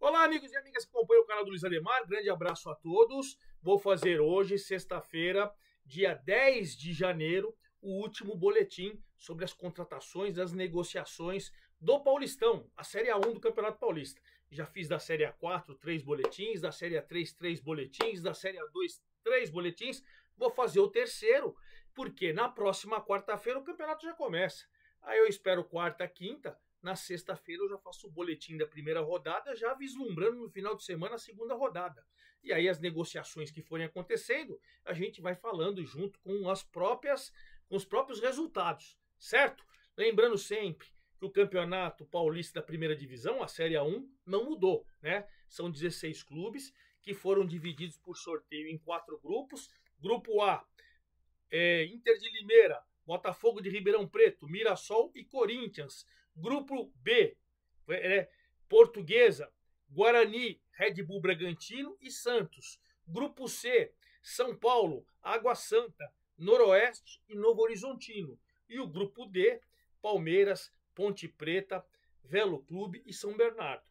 Olá, amigos e amigas que acompanham o canal do Luiz Ademar, grande abraço a todos. Vou fazer hoje, sexta-feira, dia 10 de janeiro, o último boletim sobre as contratações, as negociações do Paulistão, a Série A1 do Campeonato Paulista. Já fiz da Série A4 3 boletins, da Série A3 3 boletins, da Série A2 3 boletins. Vou fazer o terceiro, porque na próxima quarta-feira o campeonato já começa. Aí eu espero quarta, quinta. Na sexta-feira eu já faço o boletim da primeira rodada, já vislumbrando no final de semana a segunda rodada. E aí as negociações que forem acontecendo, a gente vai falando junto com os próprios resultados, certo? Lembrando sempre que o Campeonato Paulista da Primeira Divisão, a Série A1, não mudou, né? São 16 clubes que foram divididos por sorteio em 4 grupos. Grupo A, Inter de Limeira, Botafogo de Ribeirão Preto, Mirassol e Corinthians. Grupo B, Portuguesa, Guarani, Red Bull Bragantino e Santos. Grupo C, São Paulo, Água Santa, Noroeste e Novo Horizontino. E o grupo D, Palmeiras, Ponte Preta, Velo Clube e São Bernardo.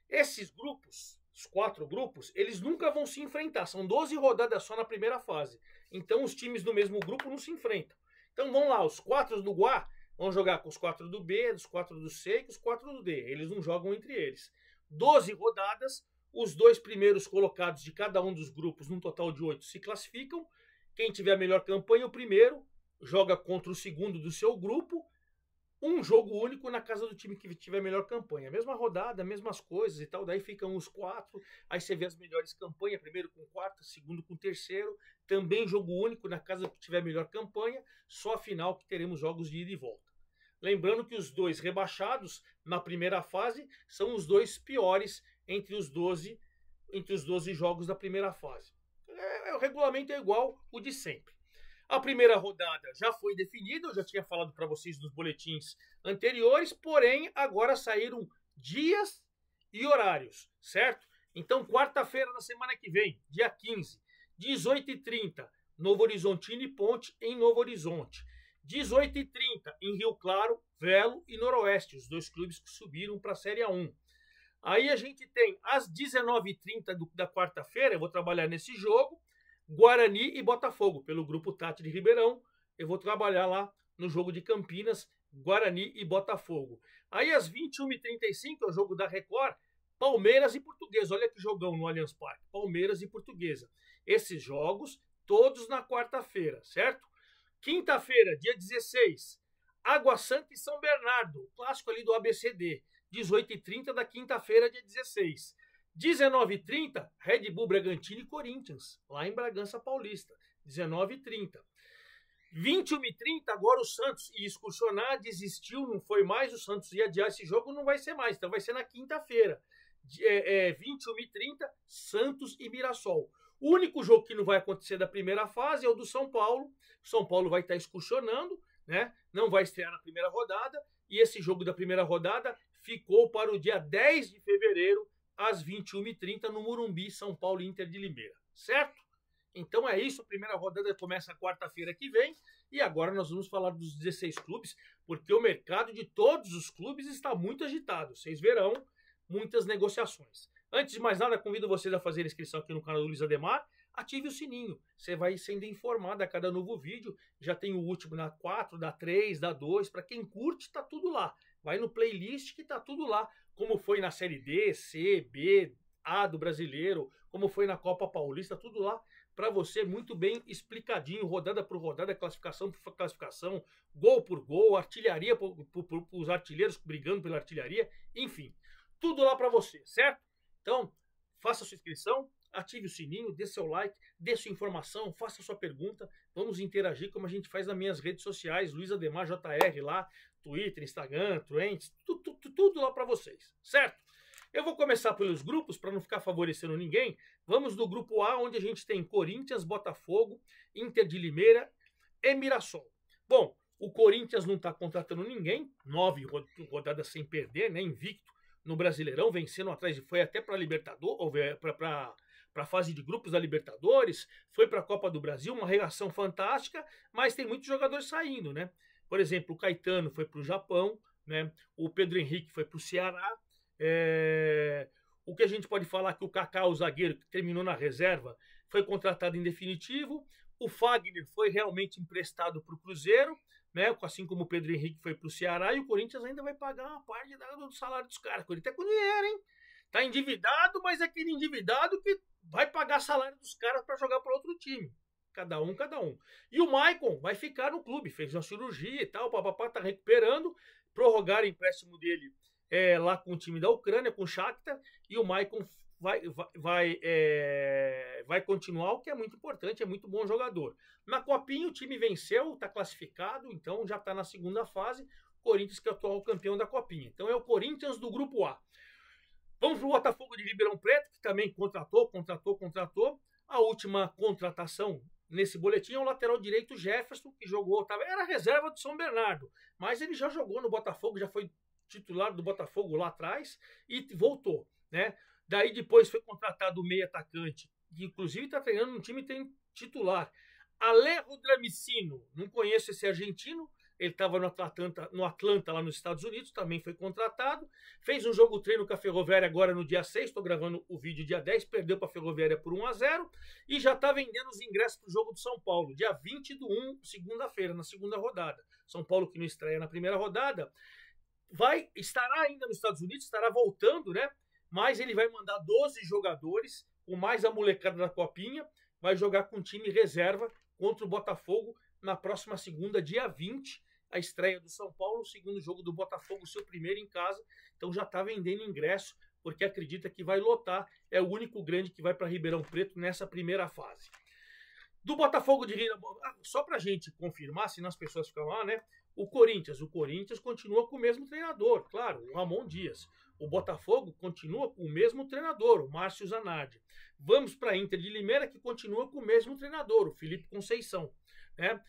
Esses grupos, os 4 grupos, eles nunca vão se enfrentar. São 12 rodadas só na primeira fase. Então os times do mesmo grupo não se enfrentam. Então vamos lá, os 4 do Guá vão jogar com os 4 do B, os 4 do C e os 4 do D. Eles não jogam entre eles. 12 rodadas, os 2 primeiros colocados de cada um dos grupos, num total de 8, se classificam. Quem tiver a melhor campanha, o primeiro, joga contra o segundo do seu grupo. Um jogo único na casa do time que tiver a melhor campanha. Mesma rodada, mesmas coisas e tal. Daí ficam os 4. Aí você vê as melhores campanhas. Primeiro com o quarto, segundo com o terceiro. Também jogo único na casa que tiver a melhor campanha. Só a final que teremos jogos de ida e volta. Lembrando que os 2 rebaixados na primeira fase são os 2 piores entre os 12 jogos da primeira fase. O regulamento é igual o de sempre. A primeira rodada já foi definida, eu já tinha falado para vocês nos boletins anteriores, porém agora saíram dias e horários, certo? Então, quarta-feira da semana que vem, dia 15, 18h30, Novo Horizontino e Ponte em Novo Horizonte. 18h30 em Rio Claro, Velo e Noroeste, os 2 clubes que subiram para a Série A1. Aí a gente tem às 19h30 da quarta-feira, eu vou trabalhar nesse jogo, Guarani e Botafogo, pelo grupo Tati de Ribeirão. Eu vou trabalhar lá no jogo de Campinas, Guarani e Botafogo. Aí às 21h35 é o jogo da Record, Palmeiras e Portuguesa. Olha que jogão no Allianz Parque, Palmeiras e Portuguesa. Esses jogos todos na quarta-feira, certo? Quinta-feira, dia 16, Água Santa e São Bernardo, clássico ali do ABCD, 18h30 da quinta-feira, dia 16. 19h30, Red Bull Bragantino e Corinthians, lá em Bragança Paulista, 19h30. 21h30, agora o Santos ia excursionar, desistiu, não foi mais, o Santos ia adiar esse jogo, não vai ser mais, então vai ser na quinta-feira. 21h30, Santos e Mirassol. O único jogo que não vai acontecer da primeira fase é o do São Paulo. O São Paulo vai estar excursionando, né? Não vai estrear na primeira rodada, e esse jogo da primeira rodada ficou para o dia 10 de fevereiro, às 21h30, no Morumbi, São Paulo e Inter de Limeira, certo? Então é isso, a primeira rodada começa quarta-feira que vem, e agora nós vamos falar dos 16 clubes, porque o mercado de todos os clubes está muito agitado, vocês verão muitas negociações. Antes de mais nada, convido vocês a fazer inscrição aqui no canal do Luiz Ademar, ative o sininho, você vai sendo informado a cada novo vídeo, já tem o último da 4, da 3, da 2, para quem curte, tá tudo lá. Vai no playlist que tá tudo lá, como foi na Série D, C, B, A do Brasileiro, como foi na Copa Paulista, tudo lá para você muito bem explicadinho, rodada por rodada, classificação por classificação, gol por gol, artilharia por os artilheiros brigando pela artilharia, enfim, tudo lá para você, certo? Então, faça sua inscrição, ative o sininho, dê seu like, dê sua informação, faça sua pergunta, vamos interagir como a gente faz nas minhas redes sociais, Luiz Ademar JR lá, Twitter, Instagram, Trends, tudo lá para vocês, certo? Eu vou começar pelos grupos, para não ficar favorecendo ninguém. Vamos do grupo A, onde a gente tem Corinthians, Botafogo, Inter de Limeira e Mirassol. Bom, o Corinthians não está contratando ninguém, 9 rodadas sem perder, né, invicto no Brasileirão, vencendo atrás, foi até para a Libertadores, para a fase de grupos da Libertadores, foi para a Copa do Brasil, uma reação fantástica, mas tem muitos jogadores saindo, né? Por exemplo, o Caetano foi para o Japão, né? O Pedro Henrique foi para o Ceará, O que a gente pode falar que o Kaká, o zagueiro, que terminou na reserva, foi contratado em definitivo. O Fagner foi realmente emprestado para o Cruzeiro, né? Assim como o Pedro Henrique foi para o Ceará, e o Corinthians ainda vai pagar uma parte do salário dos caras. O Corinthians é com dinheiro, hein? Tá endividado, mas é aquele endividado que vai pagar salário dos caras para jogar para outro time. Cada um, cada um. E o Maicon vai ficar no clube, fez uma cirurgia e tal, o papapá tá recuperando, prorrogaram o empréstimo dele lá com o time da Ucrânia, com o Shakhtar, e o Maicon vai continuar, o que é muito importante, é muito bom jogador. Na Copinha o time venceu, está classificado, então já está na segunda fase, Corinthians que é o atual campeão da Copinha. Então é o Corinthians do Grupo A. Vamos para o Botafogo de Ribeirão Preto, que também contratou. A última contratação nesse boletim é o lateral direito Jefferson, que jogou, era reserva do São Bernardo, mas ele já jogou no Botafogo, já foi titular do Botafogo lá atrás e voltou, né? Daí depois foi contratado o meio atacante, que inclusive está treinando no time titular. Alejo Dramicino, não conheço esse argentino, ele estava no Atlanta, lá nos Estados Unidos, também foi contratado. Fez um jogo treino com a Ferroviária agora no dia 6, estou gravando o vídeo dia 10, perdeu para a Ferroviária por 1-0 e já está vendendo os ingressos para o jogo do São Paulo, dia 20/1, segunda-feira, na segunda rodada. São Paulo que não estreia na primeira rodada, estará ainda nos Estados Unidos, estará voltando, né? Mas ele vai mandar 12 jogadores, com mais a molecada da Copinha, vai jogar com time reserva contra o Botafogo na próxima segunda, dia 20, a estreia do São Paulo, o segundo jogo do Botafogo, seu primeiro em casa. Então já está vendendo ingresso, porque acredita que vai lotar. É o único grande que vai para Ribeirão Preto nessa primeira fase. Do Botafogo de Ribeirão, só para a gente confirmar, senão as pessoas ficam lá, né? O Corinthians continua com o mesmo treinador, claro, o Ramon Dias. O Botafogo continua com o mesmo treinador, o Márcio Zanardi. Vamos para a Inter de Limeira, que continua com o mesmo treinador, o Felipe Conceição, né?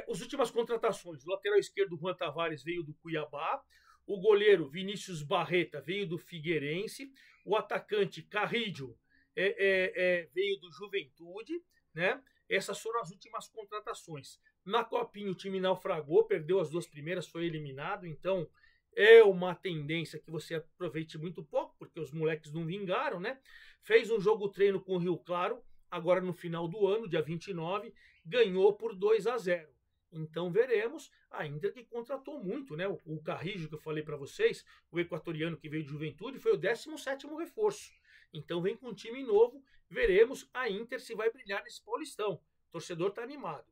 As últimas contratações, o lateral esquerdo Juan Tavares veio do Cuiabá, o goleiro Vinícius Barreta veio do Figueirense, o atacante Carrillo veio do Juventude, né? Essas foram as últimas contratações. Na Copinha o time naufragou, perdeu as duas primeiras, foi eliminado, então é uma tendência que você aproveite muito pouco, porque os moleques não vingaram, né? Fez um jogo treino com o Rio Claro, agora no final do ano, dia 29, ganhou por 2-0. Então veremos, a Inter que contratou muito, né? O Carrillo, que eu falei para vocês, o equatoriano que veio de Juventude, foi o 17º reforço. Então vem com um time novo, veremos a Inter se vai brilhar nesse Paulistão. O torcedor está animado.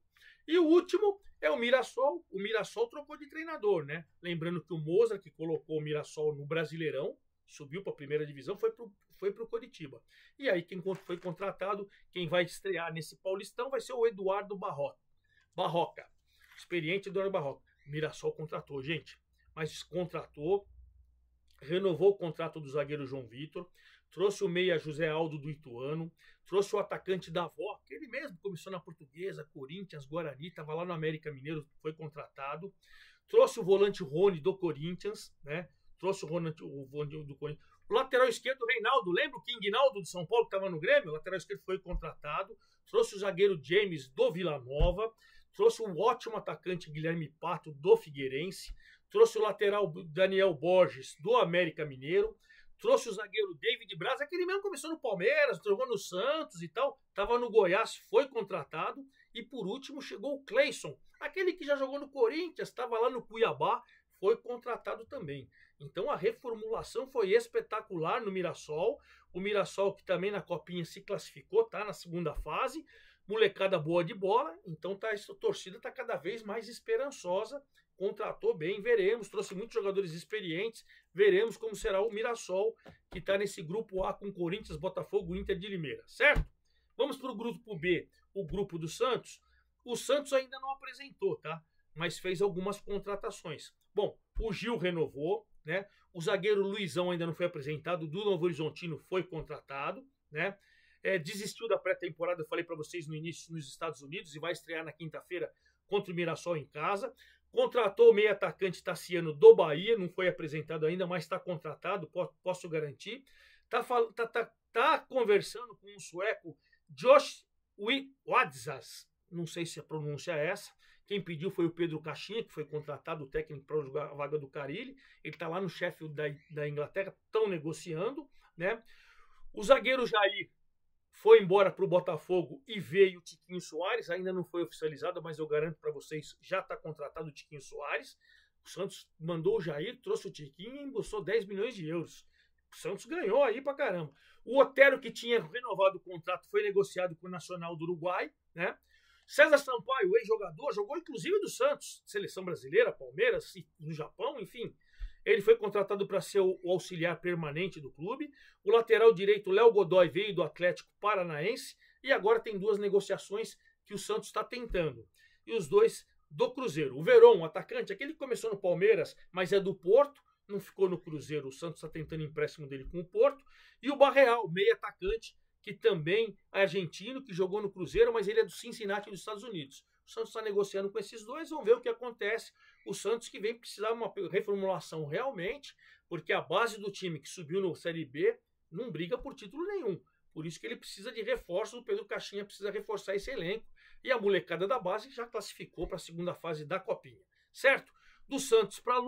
E o último é o Mirassol. O Mirassol trocou de treinador, né? Lembrando que o Mozart, que colocou o Mirassol no Brasileirão, subiu para a primeira divisão, foi para o Coritiba. E aí quem foi contratado, quem vai estrear nesse Paulistão vai ser o Eduardo Barroca. Experiente Eduardo Barroca. O Mirassol contratou, gente. Mas contratou, renovou o contrato do zagueiro João Vitor, trouxe o meia José Aldo do Ituano, trouxe o atacante Davó, que ele mesmo começou na Portuguesa, Corinthians, Guarani, estava lá no América Mineiro, foi contratado. Trouxe o volante Rony do Corinthians, né? Trouxe o volante do Corinthians. O lateral esquerdo, Reinaldo, lembra o King Naldo de São Paulo, que estava no Grêmio? O lateral esquerdo foi contratado. Trouxe o zagueiro James do Vila Nova. Trouxe o ótimo atacante Guilherme Pato do Figueirense. Trouxe o lateral Daniel Borges do América Mineiro. Trouxe o zagueiro David Braz, aquele mesmo começou no Palmeiras, jogou no Santos e tal, estava no Goiás, foi contratado. E por último chegou o Cleison, aquele que já jogou no Corinthians, estava lá no Cuiabá, foi contratado também. Então a reformulação foi espetacular no Mirassol. O Mirassol que também na Copinha se classificou, tá na segunda fase. Molecada boa de bola, então a torcida está cada vez mais esperançosa. Contratou bem, veremos, trouxe muitos jogadores experientes, veremos como será o Mirassol, que está nesse grupo A com Corinthians, Botafogo, Inter de Limeira, certo? Vamos para o grupo B, o grupo do Santos. O Santos ainda não apresentou, tá? Mas fez algumas contratações. Bom, o Gil renovou, né? O zagueiro Luizão ainda não foi apresentado, do Novo Horizontino foi contratado, né? Desistiu da pré-temporada, eu falei para vocês no início, nos Estados Unidos, e vai estrear na quinta-feira contra o Mirassol em casa. Contratou o meio atacante Tassiano do Bahia, não foi apresentado ainda, mas está contratado, posso garantir. Tá conversando com um sueco, Josh Wadzas, não sei se a pronúncia é essa. Quem pediu foi o Pedro Caixinha, que foi contratado, o técnico para jogar a vaga do Carille. Ele está lá no Sheffield da Inglaterra, estão negociando, né? O zagueiro Jair foi embora para o Botafogo e veio o Tiquinho Soares, ainda não foi oficializado, mas eu garanto para vocês, já está contratado o Tiquinho Soares. O Santos mandou o Jair, trouxe o Tiquinho e embolsou 10 milhões de euros. O Santos ganhou aí pra caramba. O Otero, que tinha renovado o contrato, foi negociado com o Nacional do Uruguai, né? César Sampaio, ex-jogador, jogou inclusive do Santos, seleção brasileira, Palmeiras, no Japão, enfim. Ele foi contratado para ser o auxiliar permanente do clube. O lateral direito, Léo Godoy, veio do Atlético Paranaense. E agora tem duas negociações que o Santos está tentando. E os dois do Cruzeiro. O Verón, o atacante, aquele que começou no Palmeiras, mas é do Porto, não ficou no Cruzeiro. O Santos está tentando empréstimo dele com o Porto. E o Barreal, meio atacante, que também é argentino, que jogou no Cruzeiro, mas ele é do Cincinnati dos Estados Unidos. O Santos está negociando com esses dois, vamos ver o que acontece. O Santos que vem precisar de uma reformulação realmente, porque a base do time que subiu no Série B não briga por título nenhum. Por isso que ele precisa de reforços, o Pedro Caixinha precisa reforçar esse elenco. E a molecada da base já classificou para a segunda fase da Copinha, certo? Do Santos para a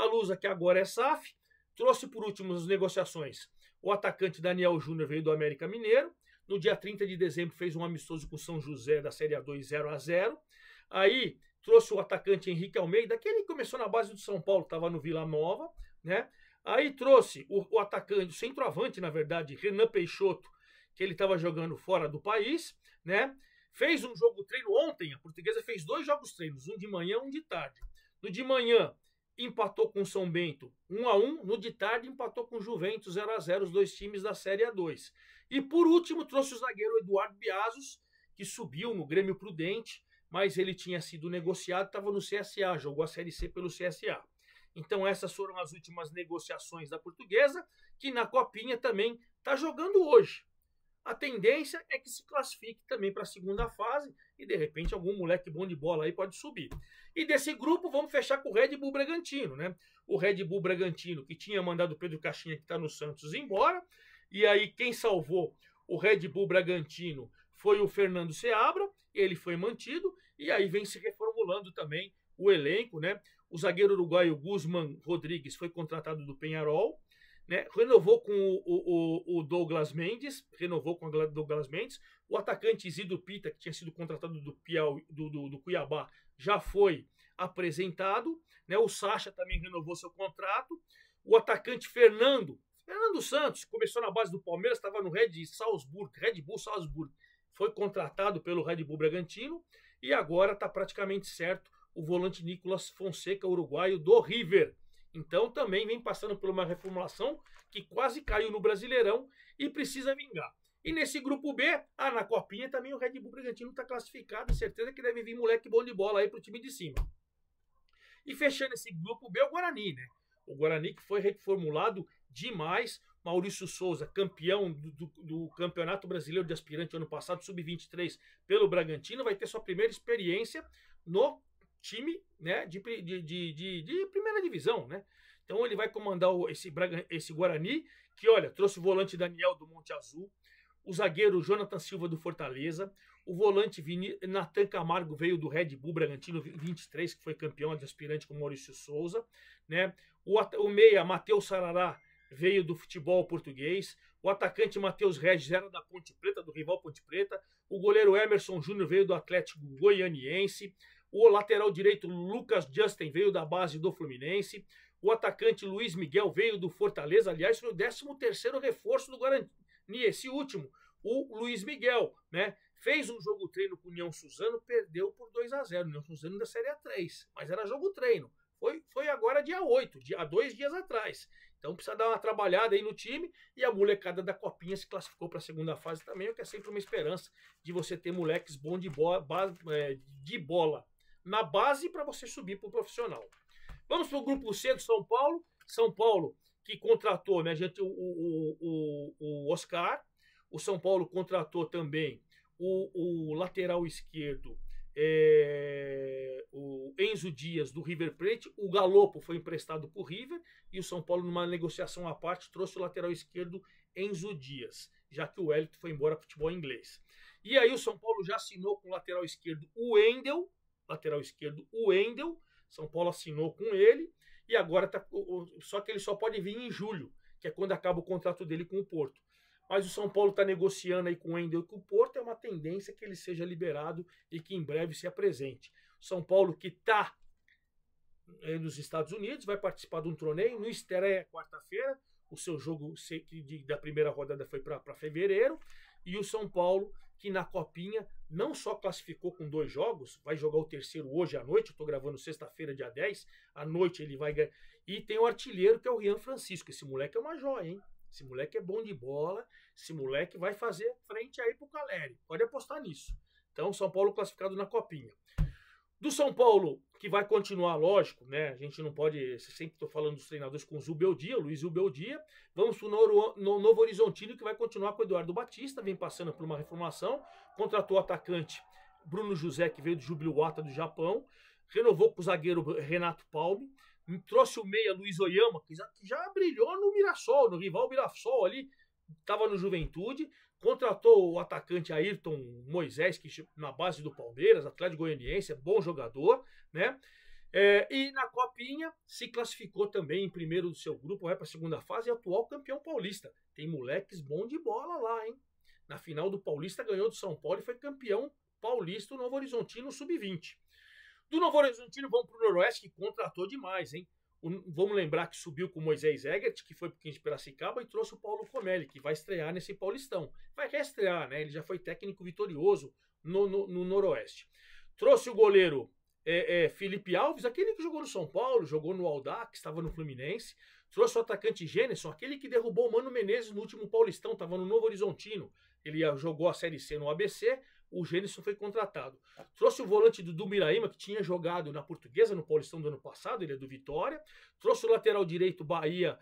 Lusa que agora é SAF, trouxe por último as negociações. O atacante Daniel Júnior veio do América Mineiro. No dia 30 de dezembro fez um amistoso com o São José da Série A2 0-0. Aí trouxe o atacante Henrique Almeida, aquele que começou na base do São Paulo, estava no Vila Nova, né? Aí trouxe o atacante, o centroavante, na verdade, Renan Peixoto, que ele estava jogando fora do país, né? Fez um jogo treino ontem, a Portuguesa fez 2 jogos treinos, um de manhã e um de tarde. No de manhã empatou com o São Bento 1-1, no de tarde empatou com o Juventus 0-0, os dois times da Série A2. E por último trouxe o zagueiro Eduardo Biazos, que subiu no Grêmio Prudente, mas ele tinha sido negociado, estava no CSA, jogou a Série C pelo CSA. Então essas foram as últimas negociações da Portuguesa, que na Copinha também está jogando hoje. A tendência é que se classifique também para a segunda fase e de repente algum moleque bom de bola aí pode subir. E desse grupo vamos fechar com o Red Bull Bragantino, né? O Red Bull Bragantino que tinha mandado o Pedro Caixinha, que está no Santos, embora. E aí quem salvou o Red Bull Bragantino foi o Fernando Seabra, ele foi mantido e aí vem se reformulando também o elenco, né? O zagueiro uruguaio Guzmán Rodrigues foi contratado do Peñarol, né? Renovou com o Douglas Mendes, o atacante Isidro Pita, que tinha sido contratado do Cuiabá, já foi apresentado, né? O Sacha também renovou seu contrato, o atacante Fernando Santos, começou na base do Palmeiras, estava no Red Bull Salzburg, foi contratado pelo Red Bull Bragantino e agora está praticamente certo o volante Nicolas Fonseca, uruguaio do River. Então também vem passando por uma reformulação que quase caiu no Brasileirão e precisa vingar. E nesse grupo B, na Copinha também o Red Bull Bragantino está classificado, certeza que deve vir moleque bom de bola aí pro time de cima. E fechando esse grupo B, o Guarani, né? O Guarani que foi reformulado demais. Maurício Souza, campeão do Campeonato Brasileiro de Aspirante ano passado, sub-23, pelo Bragantino, vai ter sua primeira experiência no time, né, de primeira divisão, né? Então ele vai comandar esse Guarani, que olha, trouxe o volante Daniel do Monte Azul, o zagueiro Jonathan Silva do Fortaleza, o volante Natan Camargo veio do Red Bull Bragantino 23, que foi campeão de aspirante com o Maurício Souza, né? O meia Matheus Sarará veio do futebol português, o atacante Matheus Regis era da Ponte Preta, do rival Ponte Preta, o goleiro Emerson Júnior veio do Atlético Goianiense, o lateral direito Lucas Justin veio da base do Fluminense, o atacante Luiz Miguel veio do Fortaleza, aliás foi o 13º reforço do Guarani, esse último, o Luiz Miguel, né? Fez um jogo treino com o União Suzano, perdeu por 2-0, União Suzano da Série A3, mas era jogo treino. Foi agora dia 8, há 2 dias atrás. Então precisa dar uma trabalhada aí no time e a molecada da Copinha se classificou para a segunda fase também, o que é sempre uma esperança de você ter moleques bons de bola na base para você subir para o profissional. Vamos para o grupo C do São Paulo. São Paulo que contratou, né, gente, o Oscar. O São Paulo contratou também o lateral esquerdo, o Enzo Dias do River Plate. O Galopo foi emprestado para o River e o São Paulo, numa negociação à parte, trouxe o lateral esquerdo Enzo Dias, já que o Wellington foi embora para o futebol inglês. E aí o São Paulo já assinou com o lateral esquerdo o Wendel, São Paulo assinou com ele e agora só que ele só pode vir em julho. que é quando acaba o contrato dele com o Porto. Mas o São Paulo está negociando aí com o Wendel e com o Porto, é uma tendência que ele seja liberado e que em breve se apresente. São Paulo que está nos Estados Unidos, vai participar de um torneio, no estreia quarta-feira, o seu jogo da primeira rodada foi para fevereiro, e o São Paulo, que na Copinha não só classificou com 2 jogos, vai jogar o terceiro hoje à noite, eu estou gravando sexta-feira, dia 10, à noite ele vai ganhar, e tem o artilheiro que é o Rian Francisco, esse moleque é uma joia, hein? Esse moleque é bom de bola, esse moleque vai fazer frente aí pro Caleri, pode apostar nisso. Então, São Paulo classificado na Copinha. Do São Paulo, que vai continuar, lógico, né? A gente não pode, sempre estou falando dos treinadores com o Zubeldia, o Luiz Zubeldia. Vamos para o Novo Horizontino, que vai continuar com o Eduardo Batista, vem passando por uma reformulação. Contratou o atacante Bruno José, que veio do Jubiluata do Japão. Renovou com o zagueiro Renato Palme. Trouxe o meia Luiz Oyama, que já brilhou no Mirassol, no rival Mirassol ali, estava no Juventude. Contratou o atacante Ayrton Moisés, que na base do Palmeiras, Atlético Goianiense, é bom jogador, né? E na Copinha se classificou também em primeiro do seu grupo, vai para a segunda fase, e atual campeão paulista. Tem moleques bom de bola lá, hein? Na final do Paulista ganhou do São Paulo e foi campeão paulista, o Novo Horizontino Sub-20. Do Novo Horizontino vamos para o Noroeste, que contratou demais, hein? Vamos lembrar que subiu com o Moisés Egert, que foi para o 15 de Piracicaba, e trouxe o Paulo Comelli, que vai estrear nesse Paulistão. Vai reestrear, né? Ele já foi técnico vitorioso no Noroeste. Trouxe o goleiro Felipe Alves, aquele que jogou no São Paulo, jogou no Audax, estava no Fluminense. Trouxe o atacante Gêneson, aquele que derrubou o Mano Menezes no último Paulistão, estava no Novo Horizontino. Ele jogou a Série C no ABC, o Gêneson foi contratado. Trouxe o volante do Miraíma, que tinha jogado na Portuguesa no Paulistão do ano passado, ele é do Vitória. Trouxe o lateral direito Bahia,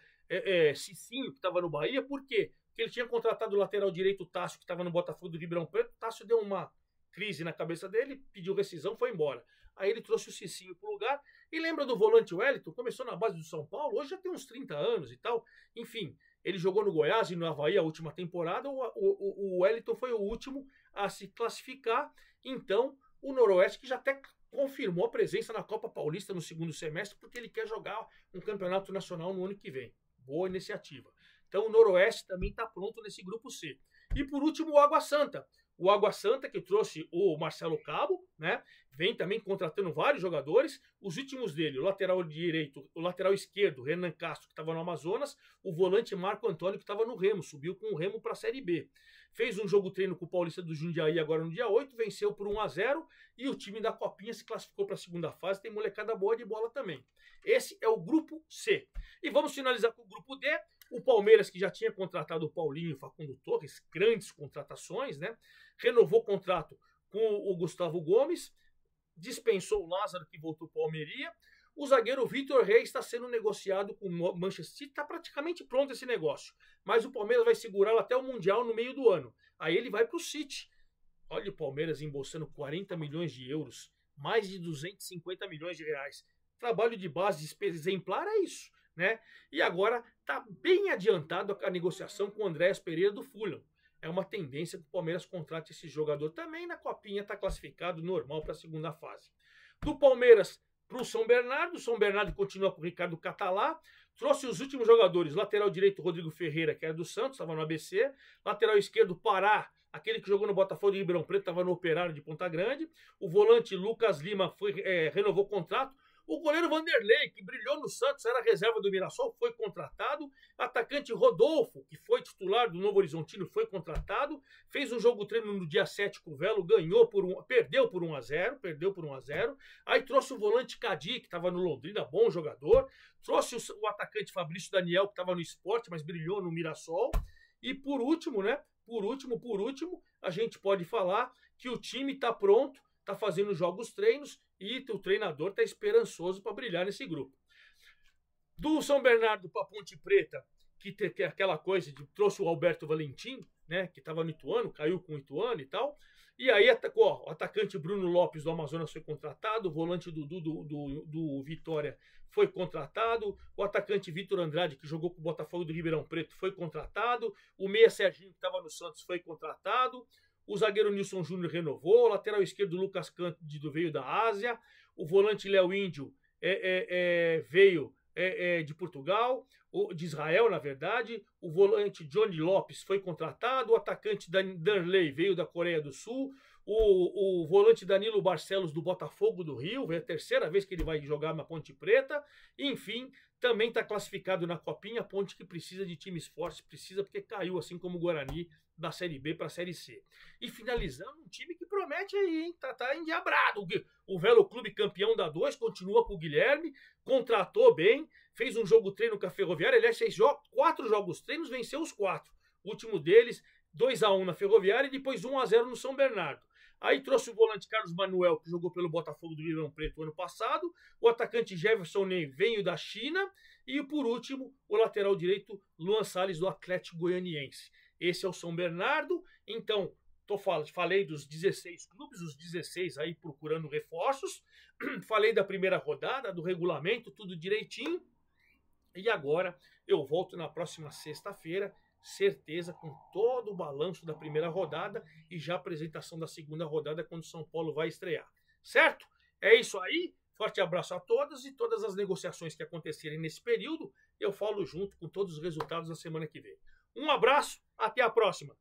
Cicinho, que estava no Bahia. Por quê? Porque ele tinha contratado o lateral direito Tássio, que estava no Botafogo do Ribeirão Preto. O Tássio deu uma crise na cabeça dele, pediu rescisão, foi embora. Aí ele trouxe o Cicinho para o lugar. E lembra do volante Wellington? Começou na base do São Paulo, hoje já tem uns 30 anos e tal. Enfim, ele jogou no Goiás e no Avaí a última temporada. O Wellington foi o último a se classificar. Então, o Noroeste, que já até confirmou a presença na Copa Paulista no segundo semestre, porque ele quer jogar um campeonato nacional no ano que vem. Boa iniciativa. Então, o Noroeste também está pronto nesse grupo C. E por último, o Água Santa. O Água Santa, que trouxe o Marcelo Cabo, né? Vem também contratando vários jogadores. Os últimos dele, o lateral direito, o lateral esquerdo, Renan Castro, que estava no Amazonas, o volante Marco Antônio, que estava no Remo, subiu com o Remo para a Série B. Fez um jogo treino com o Paulista do Jundiaí agora no dia 8, venceu por 1-0 e o time da Copinha se classificou para a segunda fase, tem molecada boa de bola também. Esse é o grupo C. E vamos finalizar com o grupo D. O Palmeiras, que já tinha contratado o Paulinho e o Facundo Torres, grandes contratações, né? Renovou o contrato com o Gustavo Gomes, dispensou o Lázaro, que voltou para o Almeria. O zagueiro Vitor Reis está sendo negociado com o Manchester City, está praticamente pronto esse negócio. Mas o Palmeiras vai segurá-lo até o Mundial no meio do ano. Aí ele vai para o City. Olha o Palmeiras embolsando 40 milhões de euros, mais de 250 milhões de reais. Trabalho de base, despesa exemplar é isso, né? E agora está bem adiantado a negociação com o Andréas Pereira do Fulham. É uma tendência que o Palmeiras contrate esse jogador também. Na Copinha está classificado normal para a segunda fase. Do Palmeiras para o São Bernardo continua com o Ricardo Catalá. Trouxe os últimos jogadores, lateral direito Rodrigo Ferreira, que era do Santos, estava no ABC. Lateral esquerdo Pará, aquele que jogou no Botafogo de Ribeirão Preto, estava no Operário de Ponta Grande. O volante Lucas Lima renovou o contrato. O goleiro Vanderlei, que brilhou no Santos, era reserva do Mirassol, foi contratado. Atacante Rodolfo, que foi titular do Novo Horizontino, foi contratado. Fez um jogo treino no dia 7 com o Velo, perdeu por 1-0. Aí trouxe o volante Cadi, que estava no Londrina, bom jogador. Trouxe o atacante Fabrício Daniel, que estava no Sport, mas brilhou no Mirassol. E por último, né? Por último, a gente pode falar que o time está pronto, está fazendo jogos treinos e o treinador está esperançoso para brilhar nesse grupo. Do São Bernardo para Ponte Preta, que tem aquela coisa de trouxe o Alberto Valentim, né, que estava no Ituano, caiu com o Ituano e tal. E aí o atacante Bruno Lopes do Amazonas foi contratado, o volante do Vitória foi contratado, o atacante Vitor Andrade, que jogou com o Botafogo do Ribeirão Preto, foi contratado, o meia Serginho, que estava no Santos, foi contratado. O zagueiro Nilson Júnior renovou, o lateral esquerdo Lucas Cândido veio da Ásia, o volante Léo Índio veio de Portugal, de Israel, na verdade. O volante Johnny Lopes foi contratado, o atacante Danley veio da Coreia do Sul, o volante Danilo Barcelos do Botafogo do Rio, é a terceira vez que ele vai jogar na Ponte Preta. Enfim, também está classificado na Copinha, a Ponte que precisa de times fortes, precisa porque caiu, assim como o Guarani, da Série B para a Série C. E finalizando, um time que promete aí, hein? Tá endiabrado. O Velo Clube, campeão da 2, continua com o Guilherme, contratou bem, fez um jogo treino com a Ferroviária, aliás, fez 4 jogos treinos, venceu os 4. O último deles, 2-1 na Ferroviária e depois 1-0 no São Bernardo. Aí trouxe o volante Carlos Manuel, que jogou pelo Botafogo do Ribeirão Preto ano passado, o atacante Jefferson Ney veio da China e, por último, o lateral direito Luan Salles do Atlético Goianiense. Esse é o São Bernardo. Então, falei dos 16 clubes, os 16 aí procurando reforços. Falei da primeira rodada, do regulamento, tudo direitinho. E agora eu volto na próxima sexta-feira, certeza, com todo o balanço da primeira rodada e já a apresentação da segunda rodada, quando o São Paulo vai estrear. Certo? É isso aí. Forte abraço a todos e todas as negociações que acontecerem nesse período, eu falo junto com todos os resultados na semana que vem. Um abraço, até a próxima.